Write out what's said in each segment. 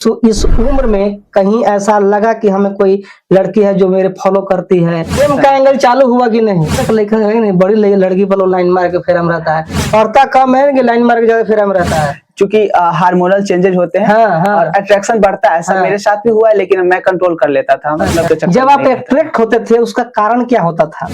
तो इस उम्र में कहीं ऐसा लगा कि हमें कोई लड़की है जो मेरे फॉलो करती है, प्रेम का एंगल चालू हुआ कि नहीं? तक लिखा है नहीं, बड़ी लड़की फॉलो लाइन मार के फेरम रहता है, औरता कम है कि लाइन मार के ज्यादा फेरम रहता है, क्योंकि हार्मोनल चेंजेस होते हैं। हाँ। और अट्रैक्शन बढ़ता है। ऐसा मेरे साथ भी हुआ है, लेकिन मैं कंट्रोल कर लेता था। मतलब जब आप अट्रैक्ट होते थे उसका कारण क्या होता था?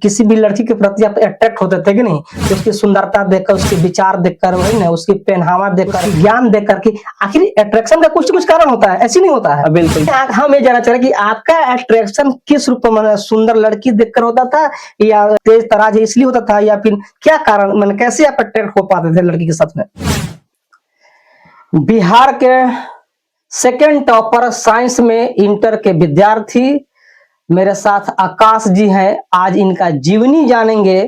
किसी भी लड़की के प्रति आप अट्रैक्ट होते थे कि नहीं? उसकी सुंदरता देखकर, उसके विचार देखकर, वही ना, उसकी पहनावा देखकर, ज्ञान देखकर, कि आखिर अट्रैक्शन का कुछ कारण होता है, ऐसी नहीं होता है? बिल्कुल। हम ये जानना चाह रहे कि आपका अट्रैक्शन किस रूप में, सुंदर लड़की देखकर होता था या तेज तराज इसलिए होता था, या फिर क्या कारण, मैंने कैसे आप अट्रैक्ट हो पाते थे लड़की के साथ में? बिहार के सेकेंड टॉपर साइंस में इंटर के विद्यार्थी मेरे साथ आकाश जी हैं। आज इनका जीवनी जानेंगे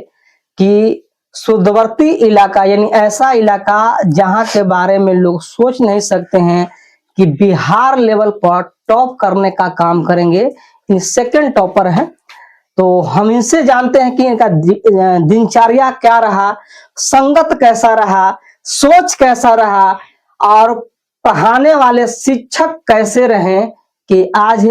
कि सुदूरवर्ती इलाका, यानी ऐसा इलाका जहां के बारे में लोग सोच नहीं सकते हैं कि बिहार लेवल पर टॉप करने का काम करेंगे। इन सेकेंड टॉपर हैं, तो हम इनसे जानते हैं कि इनका दिनचर्या क्या रहा, संगत कैसा रहा, सोच कैसा रहा, और पढ़ाने वाले शिक्षक कैसे रहे कि आज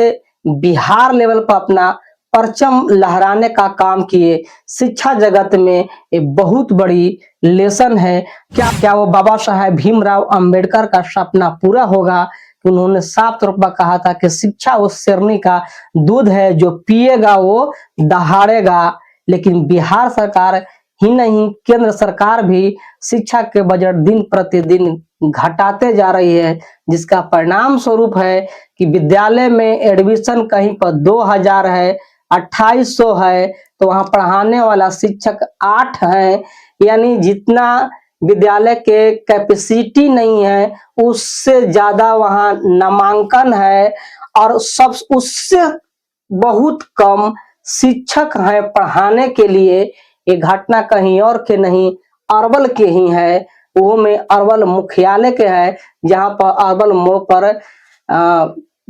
बिहार लेवल पर अपना परचम लहराने का काम किए। शिक्षा जगत में एक बहुत बड़ी लेसन है। क्या वो बाबा साहेब भीमराव अंबेडकर का सपना पूरा होगा? उन्होंने साफ तौर पर कहा था कि शिक्षा उस शेरनी का दूध है, जो पिएगा वो दहाड़ेगा। लेकिन बिहार सरकार ही नहीं, केंद्र सरकार भी शिक्षा के बजट दिन प्रतिदिन घटाते जा रही है, जिसका परिणाम स्वरूप है कि विद्यालय में एडमिशन कहीं पर 2000 है, 2800 है, तो वहां पढ़ाने वाला शिक्षक 8 है। यानी जितना विद्यालय के कैपेसिटी नहीं है, उससे ज्यादा वहां नामांकन है, और सब उससे बहुत कम शिक्षक हैं पढ़ाने के लिए। ये घटना कहीं और के नहीं, अरवल के ही है। वो में अरवल मुख्यालय के है, जहां पर अरवल मोड़ पर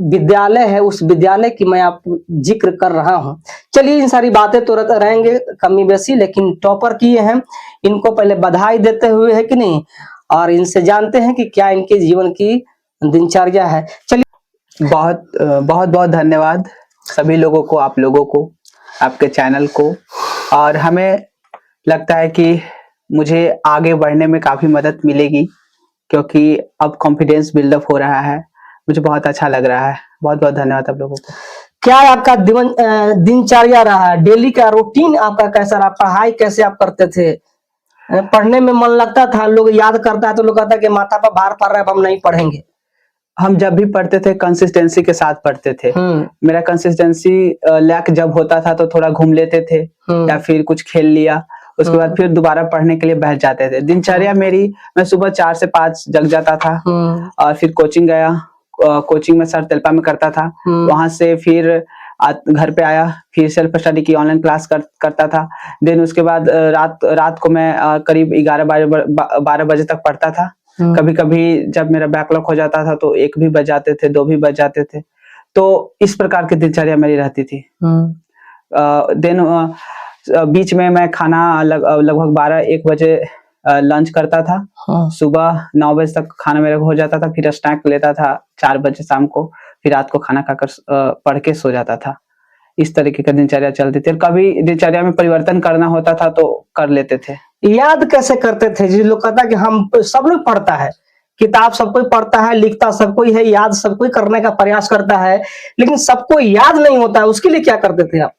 विद्यालय है। उस विद्यालय की मैं आपको जिक्र कर रहा हूं। चलिए, इन सारी बातें तो रहेंगे कमी बेसी, लेकिन टॉपर किए हैं, इनको पहले बधाई देते हुए है कि नहीं, और इनसे जानते हैं कि क्या इनके जीवन की दिनचर्या है। चलिए, बहुत धन्यवाद सभी लोगों को, आप लोगों को, आपके चैनल को। और हमें लगता है कि मुझे आगे बढ़ने में काफी मदद मिलेगी, क्योंकि अब कॉन्फिडेंस बिल्डअप हो रहा है। मुझे बहुत अच्छा लग रहा है। बहुत धन्यवाद आप लोगों को। क्या आपका दिनचर्या रहा, डेली का रूटीन आपका कैसा रहा? पढ़ाई कैसे आप करते थे? पढ़ने में मन लगता था? लोग याद करता है तो लोग कहता है कि माथा पर भार पड़ रहा है, अब हम नहीं पढ़ेंगे। हम जब भी पढ़ते थे कंसिस्टेंसी के साथ पढ़ते थे। मेरा कंसिस्टेंसी लैक जब होता था तो थोड़ा घूम लेते थे, या फिर कुछ खेल लिया, उसके बाद फिर दोबारा पढ़ने के लिए बैठ जाते थे। दिनचर्या मेरी, मैं सुबह 4 से 5 जग जाता था, और फिर कोचिंग गया। कोचिंग में सर तेलपा में करता था, वहां से फिर घर पे आया, फिर सेल्फ स्टडी की ऑनलाइन क्लास करता था। देन उसके बाद रात को मैं करीब 11-12 बजे तक पढ़ता था। कभी कभी जब मेरा बैकलॉग हो जाता था तो 1 भी बज जाते थे, 2 भी बज जाते थे। तो इस प्रकार की दिनचर्या मेरी रहती थी। देन बीच में मैं खाना लगभग 12-1 बजे लंच करता था। सुबह 9 बजे तक खाना मेरा हो जाता था, फिर स्नैक लेता था 4 बजे शाम को, फिर रात को खाना खाकर पढ़ के सो जाता था। इस तरीके का दिनचर्या चलती थी। कभी दिनचर्या में परिवर्तन करना होता था तो कर लेते थे। याद कैसे करते थे? जिन लोग कहता कि हम, सब लोग पढ़ता है, किताब सब कोई पढ़ता है, लिखता सब कोई है, याद सब कोई करने का प्रयास करता है, लेकिन सबको याद नहीं होता है, उसके लिए क्या करते थे आप?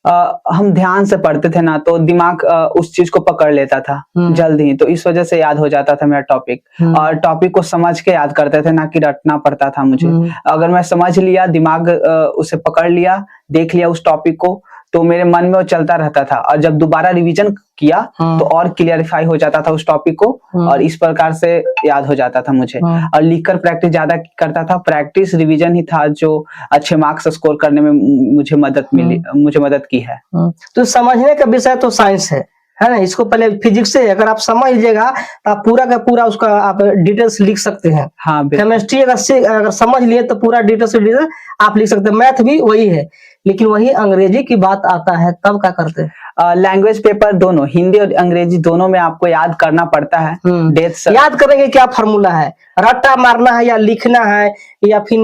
हम ध्यान से पढ़ते थे ना, तो दिमाग उस चीज को पकड़ लेता था जल्द ही, तो इस वजह से याद हो जाता था मेरा टॉपिक। और टॉपिक को समझ के याद करते थे, ना कि रटना पड़ता था मुझे। अगर मैं समझ लिया, दिमाग उसे पकड़ लिया, देख लिया उस टॉपिक को, तो मेरे मन में वो चलता रहता था, और जब दोबारा रिवीजन किया तो और क्लियरिफाई हो जाता था उस टॉपिक को, और इस प्रकार से याद हो जाता था मुझे। और लिखकर प्रैक्टिस ज्यादा करता था। प्रैक्टिस रिवीजन ही था जो अच्छे मार्क्स स्कोर करने में मुझे मदद की है। तो समझने का विषय तो साइंस है ना? इसको पहले फिजिक्स से अगर आप समझ लीजिएगा तो आप पूरा का पूरा उसका आप डिटेल्स लिख सकते हैं। हाँ, केमिस्ट्री अगर समझ लिए तो पूरा डिटेल्स आप लिख सकते हैं। मैथ भी वही है, लेकिन वही अंग्रेजी की बात आता है तब क्या करते हैं? लैंग्वेज पेपर दोनों, हिंदी और अंग्रेजी दोनों में आपको याद करना पड़ता है। याद करने के क्या फार्मूला है? रट्टा मारना है या लिखना है या फिर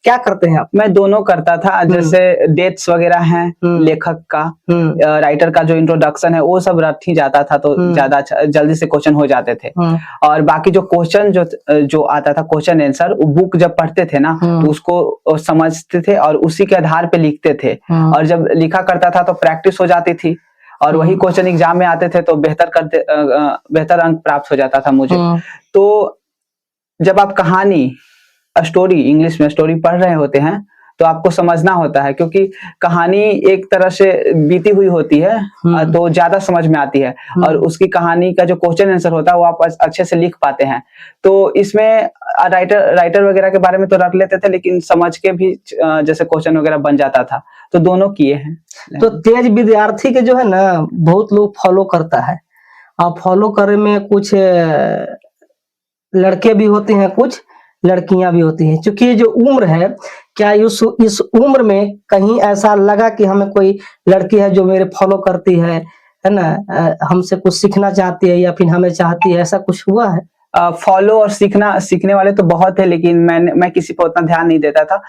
क्या करते हैं आप? मैं दोनों करता था, जैसे डेट्स वगैरह हैं लेखक का, राइटर का जो इंट्रोडक्शन है वो सब रट ही जाता था, तो ज्यादा जल्दी से क्वेश्चन हो जाते थे। और बाकी जो क्वेश्चन जो आता था क्वेश्चन आंसर, बुक जब पढ़ते थे ना तो उसको समझते थे और उसी के आधार पे लिखते थे। और जब लिखा करता था तो प्रैक्टिस हो जाती थी और वही क्वेश्चन एग्जाम में आते थे तो बेहतर अंक प्राप्त हो जाता था मुझे। तो जब आप कहानी, स्टोरी, इंग्लिश में स्टोरी पढ़ रहे होते हैं तो आपको समझना होता है, क्योंकि कहानी एक तरह से बीती हुई होती है तो ज्यादा समझ में आती है, और उसकी कहानी का जो क्वेश्चन आंसर होता है वो आप अच्छे से लिख पाते हैं। तो इसमें राइटर वगैरह के बारे में तो रख लेते थे, लेकिन समझ के भी जैसे क्वेश्चन वगैरह बन जाता था, तो दोनों किए हैं। तो तेज विद्यार्थी के जो है ना बहुत लोग फॉलो करता है, और फॉलो करने में कुछ लड़के भी होते हैं, कुछ लड़कियां भी होती हैं। क्योंकि ये जो उम्र है, क्या इस उम्र में कहीं ऐसा लगा कि हमें कोई लड़की है जो मेरे फॉलो करती है ना, हमसे कुछ सीखना चाहती है या फिर हमें चाहती है, ऐसा कुछ हुआ है? फॉलो और सीखने वाले तो बहुत है, लेकिन मैं किसी पर उतना ध्यान नहीं देता था।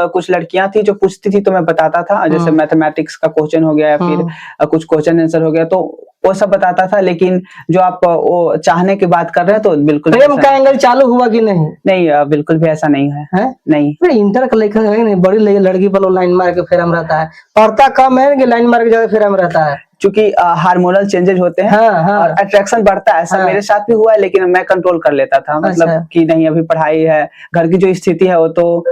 कुछ लड़कियां थी जो पूछती थी तो मैं बताता था, जैसे मैथमेटिक्स का क्वेश्चन हो गया या फिर कुछ क्वेश्चन आंसर हो गया तो वो सब बताता था। लेकिन जो आप वो चाहने की बात कर रहे हैं तो बिल्कुल प्रेम का एंगल चालू हुआ कि नहीं? नहीं, बिल्कुल भी ऐसा नहीं है। नहीं, इंटर का लेखक है नहीं, बड़ी लड़की पर लाइन मार के फेरम रहता है, पढ़ता कम है कि लाइन मार के ज्यादा फेरम रहता है। क्योंकि हार्मोनल चेंजेस होते हैं और अट्रैक्शन बढ़ता है, ऐसा मेरे साथ भी हुआ है, लेकिन मैं कंट्रोल कर लेता था। मतलब कि नहीं, अभी पढ़ाई है, घर की जो स्थिति है वो तो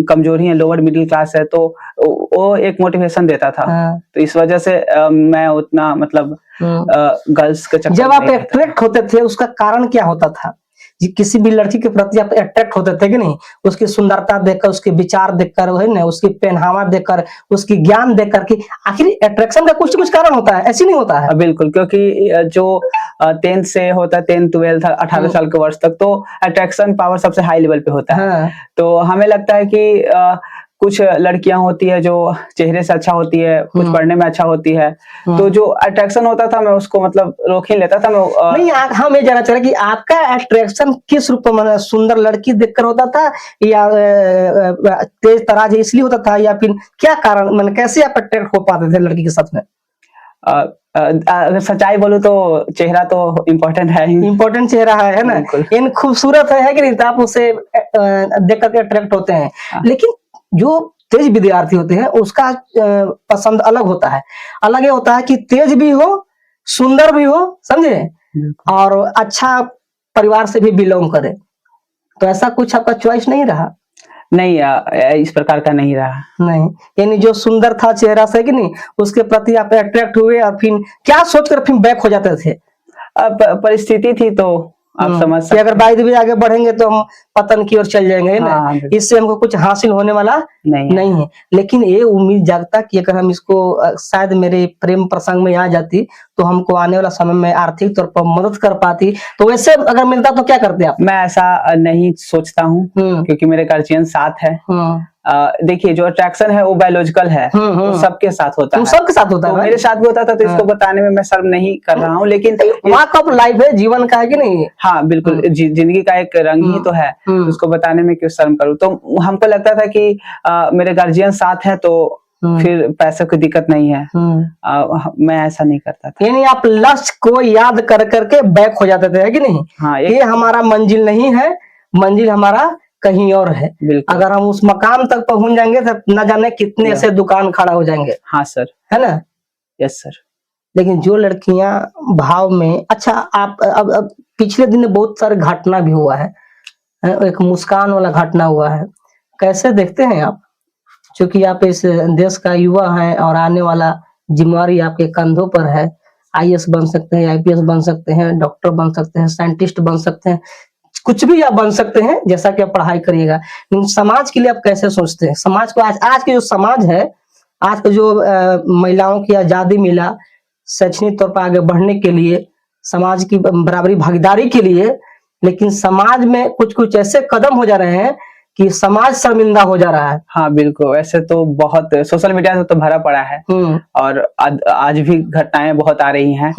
कमजोरी है, लोअर मिडिल क्लास है, तो वो एक मोटिवेशन देता था। तो इस वजह से मैं उतना मतलब गर्ल्स के चक्कर जब आप अट्रैक्ट होते थे उसका कारण क्या होता था? किसी भी लड़की के प्रति आप अट्रैक्ट होते थे कि नहीं? उसकी सुंदरता देखकर, उसके विचार देखकर, है ना, उसकी पहनावा देखकर, उसकी ज्ञान देखकर, कि आखिर अट्रैक्शन का कुछ न कुछ कारण होता है, ऐसी नहीं होता है? बिल्कुल, क्योंकि जो 10th से होता है, 10th 12th 18 साल के वर्ष तक, तो अट्रैक्शन पावर सबसे हाई लेवल पे होता है। तो हमें लगता है कि कुछ लड़कियां होती है जो चेहरे से अच्छा होती है, कुछ पढ़ने में अच्छा होती है, तो जो अट्रैक्शन होता था मैं उसको मतलब रोक ही लेता था। मैं नहीं, हम ये जानना चाह रहे कि आपका अट्रैक्शन किस रूप में, सुंदर लड़की देखकर होता था या तेज तराज इसलिए होता था, या फिर क्या कारण, मतलब कैसे आप अट्रैक्ट हो पाते थे लड़की के साथ में? अगर सच्चाई बोलूं तो चेहरा तो इम्पोर्टेंट है ही। इम्पोर्टेंट चेहरा है ना, इन खूबसूरत है कि नहीं, तो आप उसे देख करके अट्रैक्ट होते हैं। लेकिन जो तेज विद्यार्थी होते हैं उसका पसंद अलग होता है। अलग ये होता है कि तेज भी हो, सुंदर भी हो, समझे, और अच्छा परिवार से भी बिलोंग करे। तो ऐसा कुछ आपका चॉइस नहीं रहा? नहीं, इस प्रकार का नहीं रहा। नहीं, यानी जो सुंदर था चेहरा से कि नहीं, उसके प्रति आप अट्रैक्ट हुए और फिर क्या सोचकर फिर बैक हो जाते थे? परिस्थिति थी तो आप समझ सकते, अगर बाइद भी आगे बढ़ेंगे तो हम पतन की ओर चल जाएंगे ना, इससे हमको कुछ हासिल होने वाला नहीं है। लेकिन ये उम्मीद जागता कि अगर हम इसको शायद मेरे प्रेम प्रसंग में आ जाती तो हमको आने वाला समय में आर्थिक तौर पर मदद कर पाती, तो वैसे अगर मिलता तो क्या करते आप? मैं ऐसा नहीं सोचता हूँ, क्योंकि मेरे गार्जियन साथ है। देखिए, जो अट्रैक्शन है वो बायोलॉजिकल है, वो सबके साथ होता है। सबके साथ होता है, मेरे साथ भी होता था, तो इसको बताने में मैं शर्म नहीं कर रहा हूँ। लेकिन वहाँ कब लाइफ है, जीवन का है कि नहीं? हाँ बिल्कुल, जिंदगी का एक रंग ही तो है, उसको बताने में क्यों शर्म करूँ। तो हमको लगता था कि मेरे गार्जियन साथ है तो फिर पैसे की दिक्कत नहीं है। मैं ऐसा नहीं करता था। यानी आप लक्ष्य को याद कर करके बैक हो जाते थे, है कि नहीं? हाँ, ये हमारा मंजिल नहीं है, मंजिल हमारा कहीं और है। अगर हम उस मकाम तक पहुंच जाएंगे तो न जाने कितने ऐसे दुकान खड़ा हो जाएंगे। हाँ सर, है ना? Yes sir. लेकिन जो लड़कियां भाव में, अच्छा आप अब पिछले दिन बहुत सारे घटना भी हुआ है, एक मुस्कान वाला घटना हुआ है, कैसे देखते हैं आप? क्योंकि आप इस देश का युवा है और आने वाला जिम्मेवारी आपके कंधों पर है। IAS बन सकते हैं, IPS बन सकते हैं, डॉक्टर बन सकते हैं, साइंटिस्ट बन सकते हैं, कुछ भी आप बन सकते हैं जैसा कि आप पढ़ाई करिएगा। लेकिन समाज के लिए आप कैसे सोचते हैं? समाज को आज के जो समाज है, आज के जो महिलाओं की आजादी मिला शैक्षणिक तौर पर आगे बढ़ने के लिए, समाज की बराबरी भागीदारी के लिए, लेकिन समाज में कुछ ऐसे कदम हो जा रहे हैं कि समाज शर्मिंदा हो जा रहा है। हाँ बिल्कुल, ऐसे तो बहुत सोशल मीडिया से तो भरा पड़ा है और आज भी घटनाएं बहुत आ रही हैं।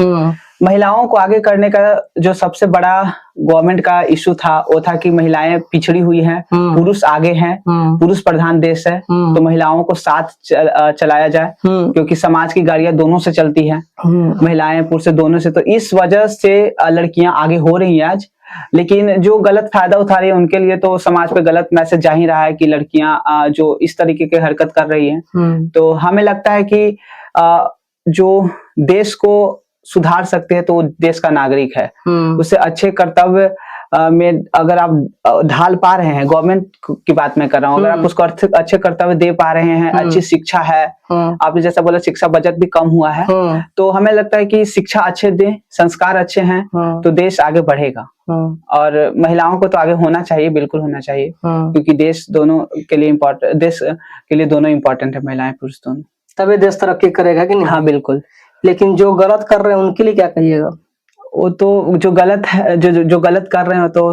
महिलाओं को आगे करने का जो सबसे बड़ा गवर्नमेंट का इशू था वो था कि महिलाएं पिछड़ी हुई हैं, पुरुष आगे हैं, पुरुष प्रधान देश है, तो महिलाओं को साथ चलाया जाए, क्योंकि समाज की गाड़ियां दोनों से चलती है, महिलाएं पुरुष दोनों से, तो इस वजह से लड़कियां आगे हो रही हैं आज। लेकिन जो गलत फायदा उठा रही है उनके लिए तो समाज पे गलत मैसेज जा ही रहा है कि लड़कियां जो इस तरीके की हरकत कर रही हैं, तो हमें लगता है कि जो देश को सुधार सकते हैं तो वो देश का नागरिक है, उसे अच्छे कर्तव्य में अगर आप ढाल पा रहे हैं, गवर्नमेंट की बात मैं कर रहा हूँ, अगर आप उसको अच्छे कर्तव्य दे पा रहे हैं, अच्छी शिक्षा है, आपने जैसा बोला शिक्षा बजट भी कम हुआ है, तो हमें लगता है कि शिक्षा अच्छे दें, संस्कार अच्छे हैं, तो देश आगे बढ़ेगा। और महिलाओं को तो आगे होना चाहिए, बिल्कुल होना चाहिए, क्योंकि देश दोनों के लिए देश के लिए दोनों इम्पोर्टेंट है, महिलाएं पुरुष दोनों, तभी देश तरक्की करेगा कि नहीं? हाँ बिल्कुल। लेकिन जो गलत कर रहे हैं उनके लिए क्या कहिएगा? वो तो जो गलत है, जो गलत कर रहे हो तो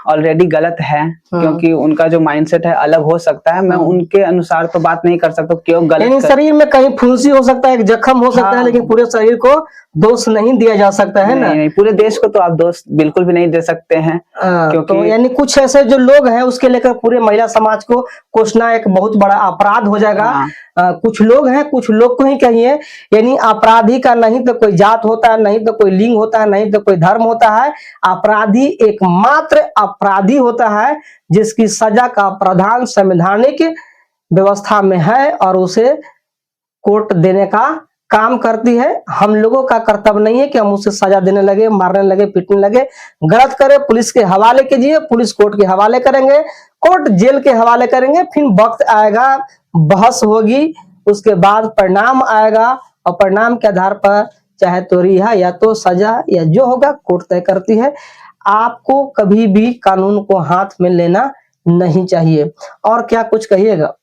ऑलरेडी गलत है, क्योंकि उनका जो माइंडसेट है अलग हो सकता है, मैं उनके अनुसार तो बात नहीं कर सकता क्यों गलत शरीर में कहीं फुंसी हो सकता है, जख्म हो सकता है, लेकिन पूरे शरीर को दोष नहीं दिया जा सकता है ना? नहीं, पूरे देश को तो आप दोष बिल्कुल भी नहीं दे सकते हैं, क्योंकि तो यानी कुछ ऐसे जो लोग हैं उसके लेकर पूरे महिला समाज को कोसना एक बहुत बड़ा अपराध हो जाएगा। कुछ लोग हैं, कुछ लोग को ही कहिए, यानी अपराधी का नहीं तो कोई जात होता है, नहीं तो कोई लिंग होता है, नहीं तो कोई धर्म होता है, अपराधी एकमात्र अपराधी होता है जिसकी सजा का प्रावधान संवैधानिक व्यवस्था में है और उसे कोर्ट देने का काम करती है। हम लोगों का कर्तव्य नहीं है कि हम उसे सजा देने लगे, मारने लगे, पीटने लगे। गलत करे पुलिस के हवाले कीजिए, पुलिस कोर्ट के हवाले करेंगे, कोर्ट जेल के हवाले करेंगे, फिर वक्त आएगा, बहस होगी, उसके बाद परिणाम आएगा और परिणाम के आधार पर चाहे तो रिहा या तो सजा या जो होगा कोर्ट तय करती है। आपको कभी भी कानून को हाथ में लेना नहीं चाहिए। और क्या कुछ कहिएगा?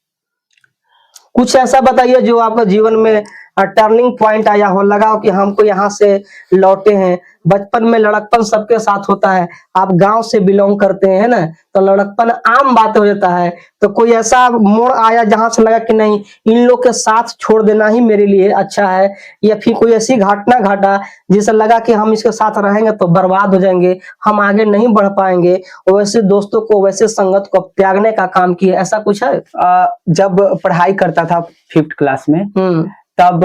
कुछ ऐसा बताइए जो आपका जीवन में टर्निंग पॉइंट आया हो, लगा हो कि हमको यहाँ से लौटे हैं। बचपन में लड़कपन सबके साथ होता है, आप गांव से बिलोंग करते हैं ना, तो लड़कपन आम बात हो जाता है। तो कोई ऐसा मोड़ आया जहां से लगा कि नहीं, इन लोग के साथ छोड़ देना ही मेरे लिए अच्छा है, या फिर कोई ऐसी घटना घटा जिससे लगा कि हम इसके साथ रहेंगे तो बर्बाद हो जाएंगे, हम आगे नहीं बढ़ पाएंगे, वैसे दोस्तों को, वैसे संगत को त्यागने का काम किया, ऐसा कुछ है? जब पढ़ाई करता था 5th क्लास में, तब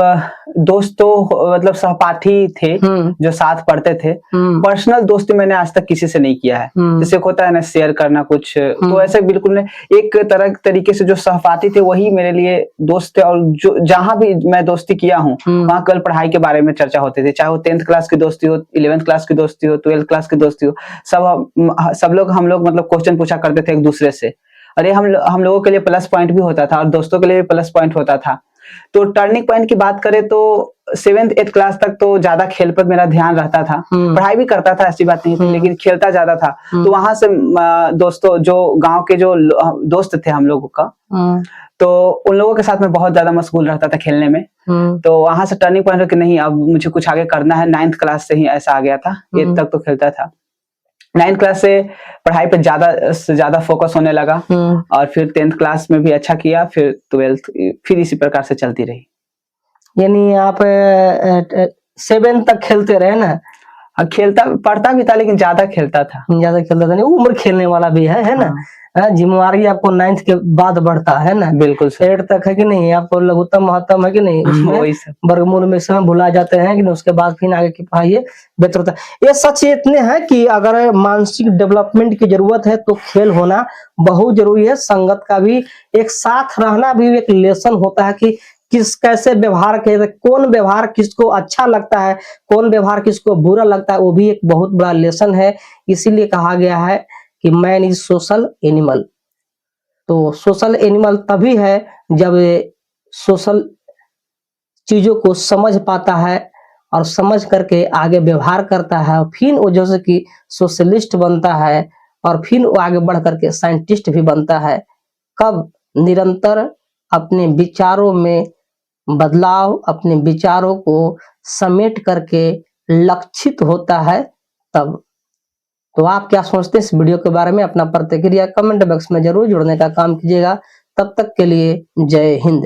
दोस्तों मतलब सहपाठी थे जो साथ पढ़ते थे, पर्सनल दोस्ती मैंने आज तक किसी से नहीं किया है। जैसे होता है ना शेयर करना कुछ, तो ऐसे बिल्कुल नहीं। एक तरीके से जो सहपाठी थे वही मेरे लिए दोस्त थे, और जो जहां भी मैं दोस्ती किया हूँ वहां केवल पढ़ाई के बारे में चर्चा होती थी, चाहे वो 10th क्लास की दोस्ती हो, 11th क्लास की दोस्ती हो, 12th क्लास की दोस्ती हो, सब लोग हम लोग मतलब क्वेश्चन पूछा करते थे एक दूसरे से। अरे हम लोगों के लिए प्लस पॉइंट भी होता था और दोस्तों के लिए भी प्लस पॉइंट होता था। तो टर्निंग पॉइंट की बात करें तो 7th 8th क्लास तक तो ज्यादा खेल पर मेरा ध्यान रहता था, पढ़ाई भी करता था, ऐसी बात नहीं थी, लेकिन खेलता ज्यादा था। तो वहां से दोस्तों, जो गांव के जो दोस्त थे हम लोगों का, तो उन लोगों के साथ में बहुत ज्यादा मशगूल रहता था खेलने में। तो वहां से टर्निंग पॉइंट कि नहीं, अब मुझे कुछ आगे करना है। 9th क्लास से ही ऐसा आ गया था, 8th तक तो खेलता था। 9th क्लास से पढ़ाई पे ज्यादा फोकस होने लगा, और फिर 10th क्लास में भी अच्छा किया, फिर 12th, फिर इसी प्रकार से चलती रही। यानी आप 7th तक खेलते रहे ना? खेलता पढ़ता भी था, लेकिन ज्यादा खेलता था। नहीं, उम्र खेलने वाला भी है ना? जिम्मेवारी आपको 9th के बाद बढ़ता है ना? बिल्कुल 8th तक है कि नहीं, आपको लघुत्तम महत्तम है कि नहीं, उसमें वर्गमूल में समय भुला जाते हैं कि नहीं, उसके बाद फिर आगे की पढ़ाई बेहतर होता है। ये सच इतने हैं कि अगर मानसिक डेवलपमेंट की जरूरत है तो खेल होना बहुत जरूरी है। संगत का भी एक साथ रहना भी एक लेसन होता है कि कैसे व्यवहार के, कौन व्यवहार किसको अच्छा लगता है, कौन व्यवहार किसको बुरा लगता है, वो भी एक बहुत बड़ा लेसन है। इसीलिए कहा गया है कि मैन इज सोशल एनिमल। तो सोशल एनिमल तभी है जब सोशल चीजों को समझ पाता है और समझ करके आगे व्यवहार करता है, और फिर वो जैसे कि सोशलिस्ट बनता है, और फिर वो आगे बढ़ करके साइंटिस्ट भी बनता है। कब? निरंतर अपने विचारों में बदलाव, अपने विचारों को समेट करके लक्षित होता है तब। तो आप क्या सोचते हैं इस वीडियो के बारे में? अपना प्रतिक्रिया कमेंट बॉक्स में जरूर जोड़ने का काम कीजिएगा। तब तक के लिए जय हिंद।